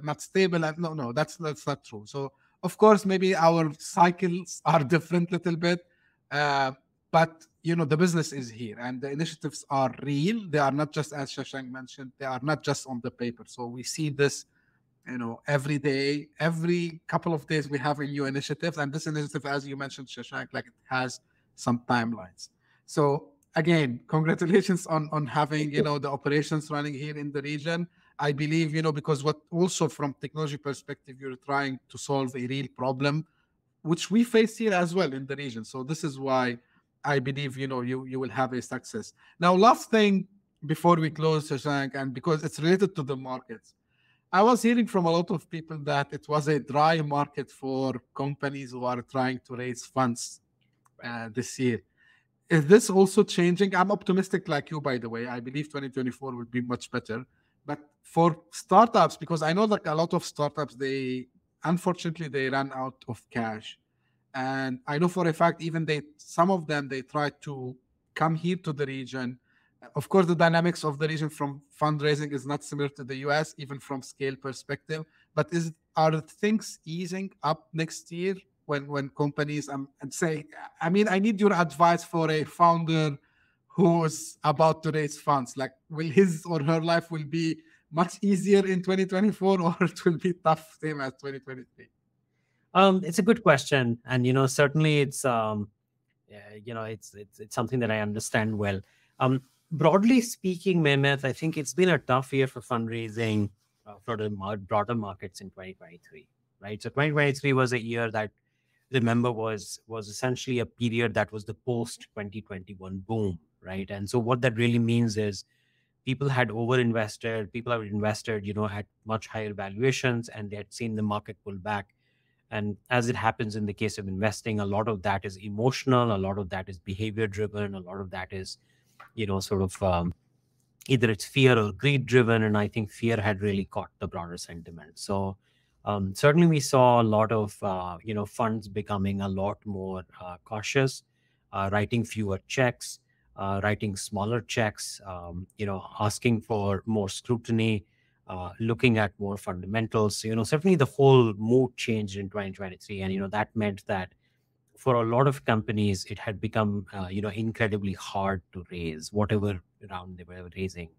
not stable. And no, that's not true. So of course, maybe our cycles are different a little bit, but the business is here and the initiatives are real. They are not just, as Shashank mentioned, they are not just on the paper. So we see this, every day, every couple of days, we have a new initiative. And this initiative, as you mentioned, Shashank, like, it has some timelines. So again, congratulations on having, the operations running here in the region. I believe, because what also from technology perspective, you're trying to solve a real problem, which we face here as well in the region. So this is why I believe, you will have a success. Now, last thing before we close, Shashank, and because it's related to the markets, I was hearing from a lot of people that it was a dry market for companies who are trying to raise funds this year. Is this also changing? I'm optimistic like you, by the way. I believe 2024 will be much better. But for startups, because I know that a lot of startups, unfortunately, they run out of cash. And I know for a fact, even some of them, they try to come here to the region. Of course, the dynamics of the region from fundraising is not similar to the US, even from scale perspective. But are things easing up next year when companies, and say, I need your advice for a founder who's about to raise funds. Like, will his or her life will be much easier in 2024, or it will be tough, same as 2023? It's a good question, and certainly it's it's something that I understand well. Broadly speaking, Mehmet, I think it's been a tough year for fundraising for the broader markets in 2023, right? So 2023 was a year that, remember, was essentially a period that was the post 2021 boom, right? And so what that really means is people had overinvested, people have invested, at much higher valuations, and they had seen the market pull back. And as it happens in the case of investing, a lot of that is emotional, a lot of that is behavior driven, a lot of that is, sort of either it's fear or greed driven. And I think fear had really caught the broader sentiment. So Certainly, we saw a lot of funds becoming a lot more cautious, writing fewer checks, writing smaller checks, asking for more scrutiny, looking at more fundamentals. Certainly the whole mood changed in 2023, and that meant that for a lot of companies, it had become incredibly hard to raise whatever round they were raising.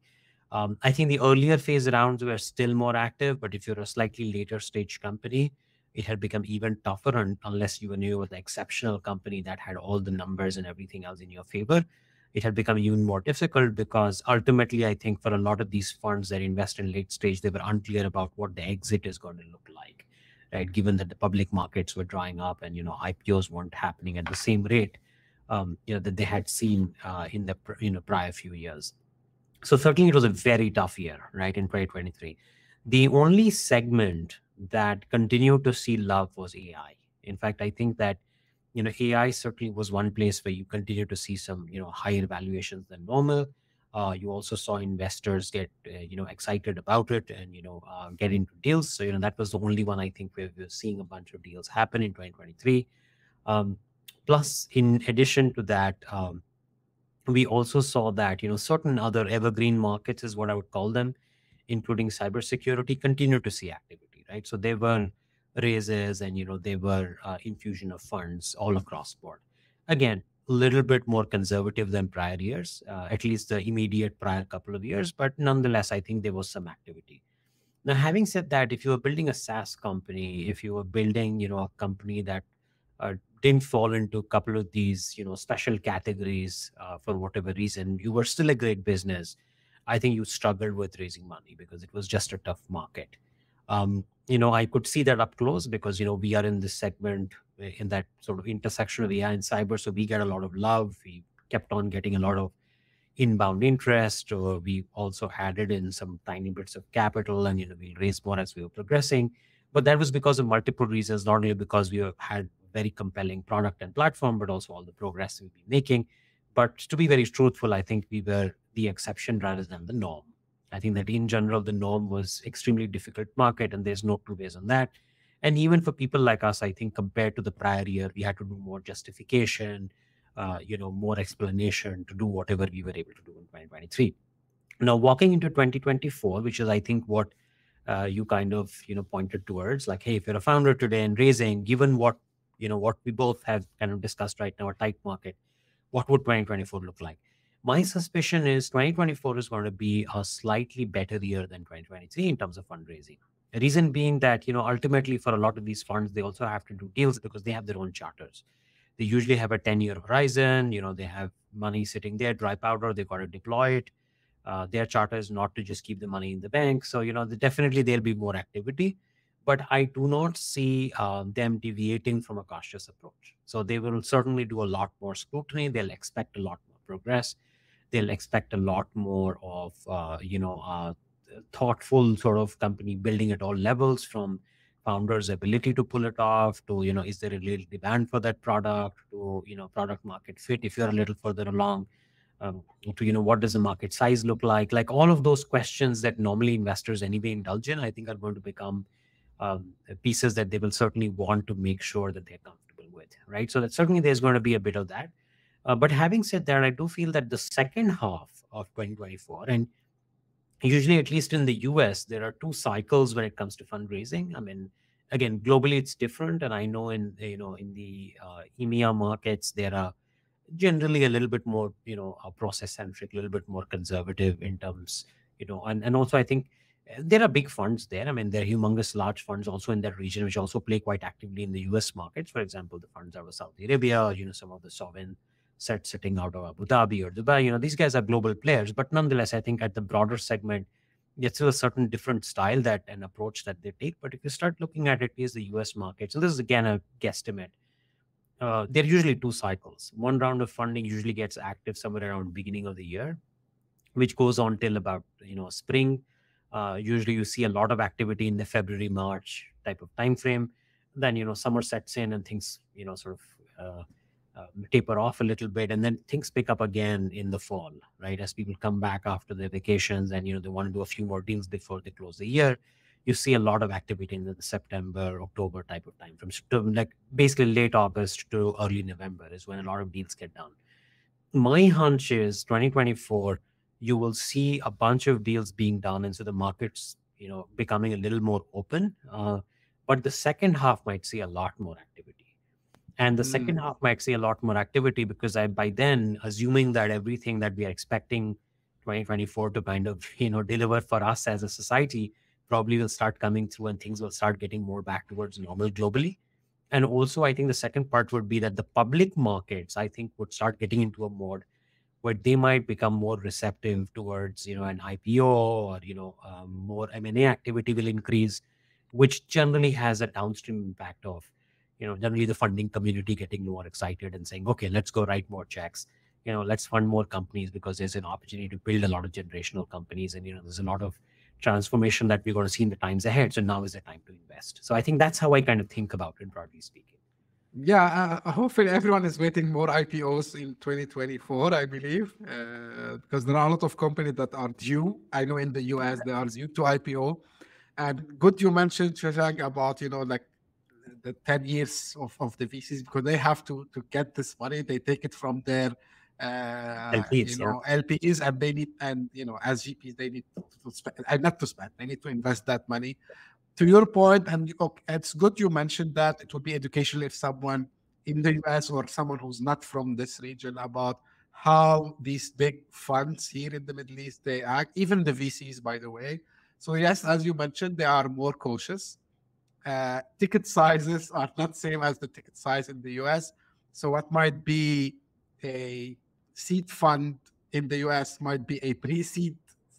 I think the earlier phase rounds were still more active, but if you're a slightly later stage company, it had become even tougher unless you were the exceptional company that had all the numbers and everything else in your favor. It had become even more difficult because ultimately, I think for a lot of these funds that invest in late stage, they were unclear about what the exit is going to look like, right? Given that the public markets were drying up and IPOs weren't happening at the same rate, that they had seen in the prior few years. So certainly it was a very tough year, right, in 2023. The only segment that continued to see love was AI. In fact, I think that AI certainly was one place where you continue to see some higher valuations than normal. You also saw investors get excited about it and get into deals. So that was the only one I think where we're seeing a bunch of deals happen in 2023. Plus, in addition to that, we also saw that certain other evergreen markets is what I would call them, including cybersecurity, continue to see activity, right? So there were raises and there were infusion of funds all across board. Again, a little bit more conservative than prior years, at least the immediate prior couple of years, but nonetheless, I think there was some activity. Now, having said that, if you were building a SaaS company, if you were building, a company that didn't fall into a couple of these, special categories for whatever reason, you were still a great business. I think you struggled with raising money because it was just a tough market. I could see that up close because, we are in this segment in that sort of intersection of AI and cyber. So we get a lot of love. We kept on getting a lot of inbound interest, or we also added in some tiny bits of capital and we raised more as we were progressing. But that was because of multiple reasons, not only because we had very compelling product and platform, but also all the progress we've been making. But to be very truthful, I think we were the exception rather than the norm. I think that in general, the norm was extremely difficult market, and there's no two ways on that. And even for people like us, I think compared to the prior year, we had to do more justification, more explanation to do whatever we were able to do in 2023. Now, walking into 2024, which is, I think, what you kind of, pointed towards, like, hey, if you're a founder today and raising, given what we both have kind of discussed right now, a tight market, what would 2024 look like? My suspicion is 2024 is going to be a slightly better year than 2023 in terms of fundraising. The reason being that, ultimately for a lot of these funds, they also have to do deals because they have their own charters. They usually have a 10-year horizon. They have money sitting there, dry powder. They've got to deploy it. Their charter is not to just keep the money in the bank. So, definitely there'll be more activity. But I do not see them deviating from a cautious approach. So they will certainly do a lot more scrutiny. They'll expect a lot more progress. They'll expect a lot more of, thoughtful sort of company building at all levels, from founders' ability to pull it off to, is there a real demand for that product, to, product market fit if you're a little further along, to, what does the market size look like? Like all of those questions that normally investors anyway indulge in, I think are going to become pieces that they will certainly want to make sure that they're comfortable with, right? So that certainly there's going to be a bit of that. But having said that, I do feel that the second half of 2024, and usually, at least in the US, there are two cycles when it comes to fundraising. I mean, again, globally it's different, and I know in the EMEA markets there are generally a little bit more process centric, a little bit more conservative in terms, and also I think there are big funds there. I mean, there are humongous large funds also in that region, which also play quite actively in the US markets. For example, the funds out of Saudi Arabia, some of the sovereign sitting out of Abu Dhabi or Dubai. These guys are global players, but nonetheless, I think at the broader segment, it's still a certain different style that an approach that they take. But if you start looking at it, is the US market. So this is again a guesstimate. There are usually two cycles. One round of funding usually gets active somewhere around beginning of the year, which goes on till about spring. Usually you see a lot of activity in the February, March type of time frame. Then summer sets in and things sort of taper off a little bit, and then things pick up again in the fall, right? As people come back after their vacations and they want to do a few more deals before they close the year. you see a lot of activity in the September, October type of time, from like basically late August to early November is when a lot of deals get done. My hunch is 2024, you will see a bunch of deals being done, and so the market's becoming a little more open. But the second half might see a lot more activity. And the second half might see a lot more activity because by then, assuming that everything that we are expecting 2024 to kind of, deliver for us as a society probably will start coming through and things will start getting more back towards normal globally. And also, I think the second part would be that the public markets, I think, would start getting into a mode where they might become more receptive towards, an IPO or, more M&A activity will increase, which generally has a downstream impact of, generally the funding community getting more excited and saying, okay, let's go write more checks. Let's fund more companies because there's an opportunity to build a lot of generational companies. And, there's a lot of transformation that we're going to see in the times ahead. So now is the time to invest. So I think that's how I kind of think about it, broadly speaking. Yeah, hopefully everyone is waiting more IPOs in 2024, I believe, because there are a lot of companies that are due. I know in the US they are due to IPO. And good you mentioned, Shashank, about, like the 10 years of the VCs, because they have to get this money. They take it from their LPs, LPs, and they need, and as GPs, they need to spend, not to spend, they need to invest that money. To your point, and it's good you mentioned that it would be educational if someone in the US or someone who's not from this region about how these big funds here in the Middle East, they act, even the VCs, by the way. So yes, as you mentioned, they are more cautious. Ticket sizes are not same as the ticket size in the US. So what might be a seed fund in the US might be a pre-seed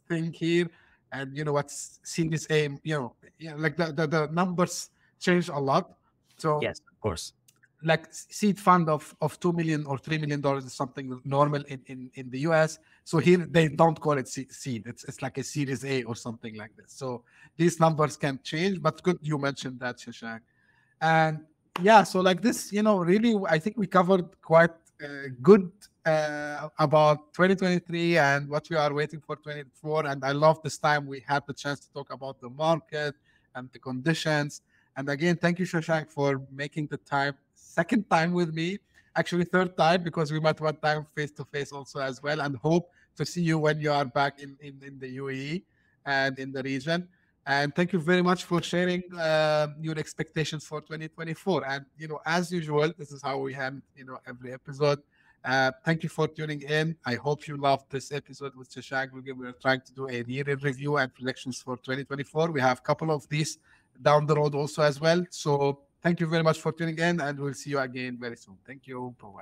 thing here. And what's Series A, like the numbers change a lot. So yes, of course. Like seed fund of $2 million or $3 million is something normal in the US. So here they don't call it seed. It's like a Series A or something like this. So these numbers can change, but good you mentioned that, Shashank. And yeah, so like this, really, I think we covered quite good about 2023 and what we are waiting for 2024. And I love this time we had the chance to talk about the market and the conditions. And again, thank you, Shashank, for making the time. Second time with me, actually third time, because we met one time face-to-face also as well, and hope to see you when you are back in the UAE and in the region. And thank you very much for sharing your expectations for 2024. And, as usual, this is how we end, every episode. Thank you for tuning in. I hope you loved this episode with Shashank. We're trying to do a year-end review and predictions for 2024. We have a couple of these down the road also as well. So thank you very much for tuning in, and we'll see you again very soon. Thank you. Bye-bye.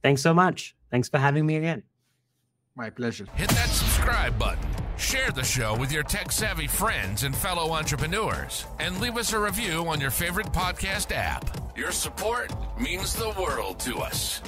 Thanks so much. Thanks for having me again. My pleasure. Hit that subscribe button. Share the show with your tech-savvy friends and fellow entrepreneurs. And leave us a review on your favorite podcast app. Your support means the world to us.